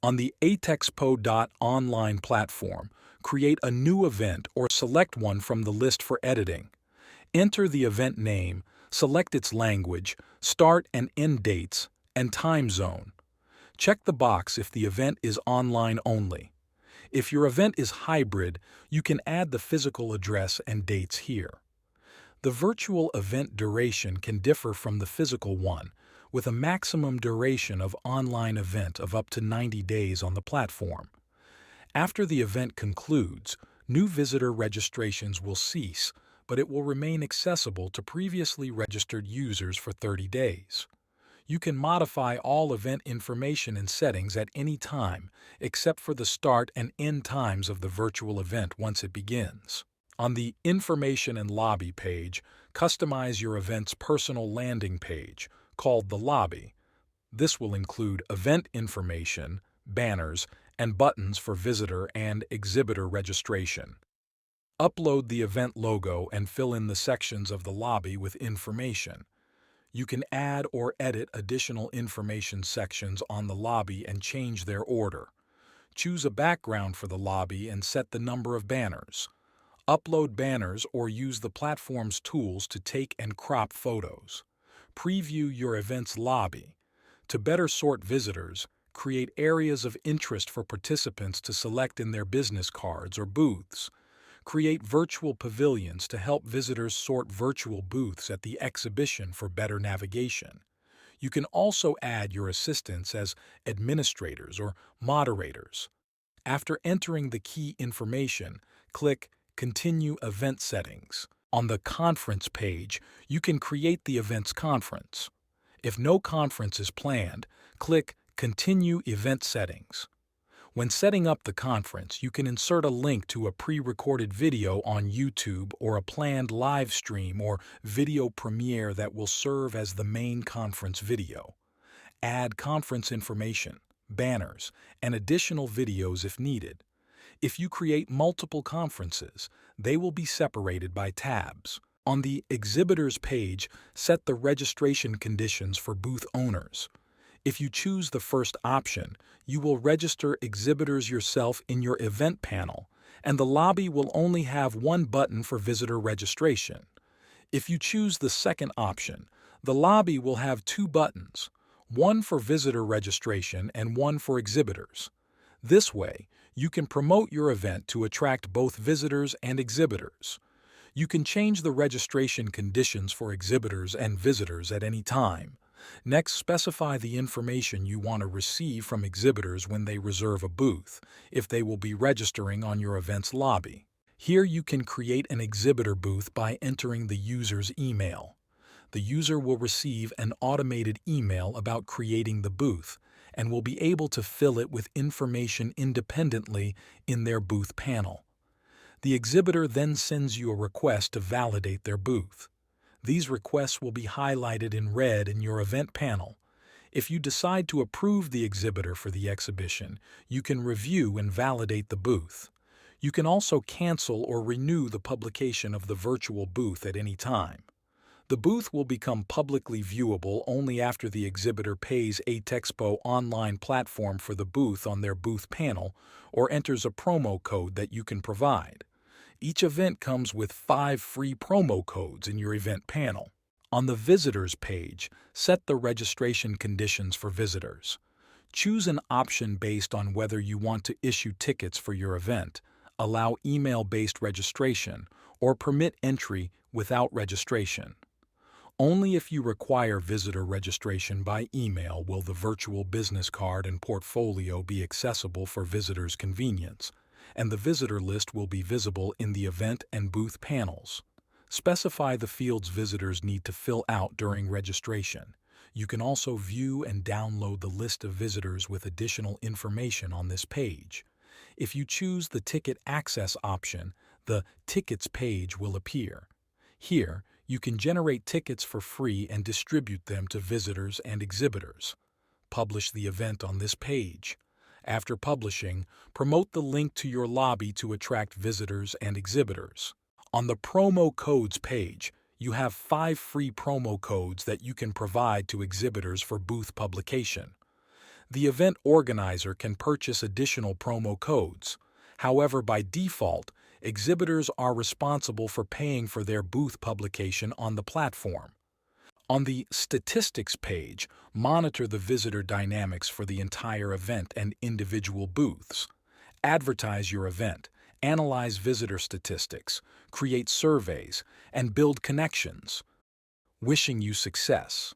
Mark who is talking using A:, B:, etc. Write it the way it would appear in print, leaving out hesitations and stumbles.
A: On the Atexpo.online platform, create a new event or select one from the list for editing. Enter the event name, select its language, start and end dates, and time zone. Check the box if the event is online only. If your event is hybrid, you can add the physical address and dates here. The virtual event duration can differ from the physical one, with a maximum duration of online event of up to 90 days on the platform. After the event concludes, new visitor registrations will cease, but it will remain accessible to previously registered users for 30 days. You can modify all event information and settings at any time, except for the start and end times of the virtual event once it begins. On the Information and Lobby page, customize your event's personal landing page, called the lobby. This will include event information, banners, and buttons for visitor and exhibitor registration. Upload the event logo and fill in the sections of the lobby with information. You can add or edit additional information sections on the lobby and change their order. Choose a background for the lobby and set the number of banners. Upload banners or use the platform's tools to take and crop photos. Preview your event's lobby. To better sort visitors, create areas of interest for participants to select in their business cards or booths. Create virtual pavilions to help visitors sort virtual booths at the exhibition for better navigation. You can also add your assistants as administrators or moderators. After entering the key information, click Continue Event Settings. On the Conference page, you can create the event's conference. If no conference is planned, click Continue Event Settings. When setting up the conference, you can insert a link to a pre-recorded video on YouTube or a planned live stream or video premiere that will serve as the main conference video. Add conference information, banners, and additional videos if needed. If you create multiple conferences, they will be separated by tabs. On the Exhibitors page, set the registration conditions for booth owners. If you choose the first option, you will register exhibitors yourself in your event panel, and the lobby will only have one button for visitor registration. If you choose the second option, the lobby will have two buttons, one for visitor registration and one for exhibitors. This way, you can promote your event to attract both visitors and exhibitors. You can change the registration conditions for exhibitors and visitors at any time. Next, specify the information you want to receive from exhibitors when they reserve a booth, if they will be registering on your event's lobby. Here you can create an exhibitor booth by entering the user's email. The user will receive an automated email about creating the booth and will be able to fill it with information independently in their booth panel. The exhibitor then sends you a request to validate their booth. These requests will be highlighted in red in your event panel. If you decide to approve the exhibitor for the exhibition, you can review and validate the booth. You can also cancel or renew the publication of the virtual booth at any time. The booth will become publicly viewable only after the exhibitor pays Atexpo.online platform for the booth on their booth panel or enters a promo code that you can provide. Each event comes with 5 free promo codes in your event panel. On the Visitors page, set the registration conditions for visitors. Choose an option based on whether you want to issue tickets for your event, allow email-based registration, or permit entry without registration. Only if you require visitor registration by email will the virtual business card and portfolio be accessible for visitors' convenience, and the visitor list will be visible in the event and booth panels. Specify the fields visitors need to fill out during registration. You can also view and download the list of visitors with additional information on this page. If you choose the Ticket Access option, the Tickets page will appear. Here, you can generate tickets for free and distribute them to visitors and exhibitors. Publish the event on this page. After publishing, promote the link to your lobby to attract visitors and exhibitors. On the Promo Codes page, you have 5 free promo codes that you can provide to exhibitors for booth publication. The event organizer can purchase additional promo codes. However, by default, exhibitors are responsible for paying for their booth publication on the platform. On the Statistics page, monitor the visitor dynamics for the entire event and individual booths. Advertise your event, analyze visitor statistics, create surveys, and build connections. Wishing you success.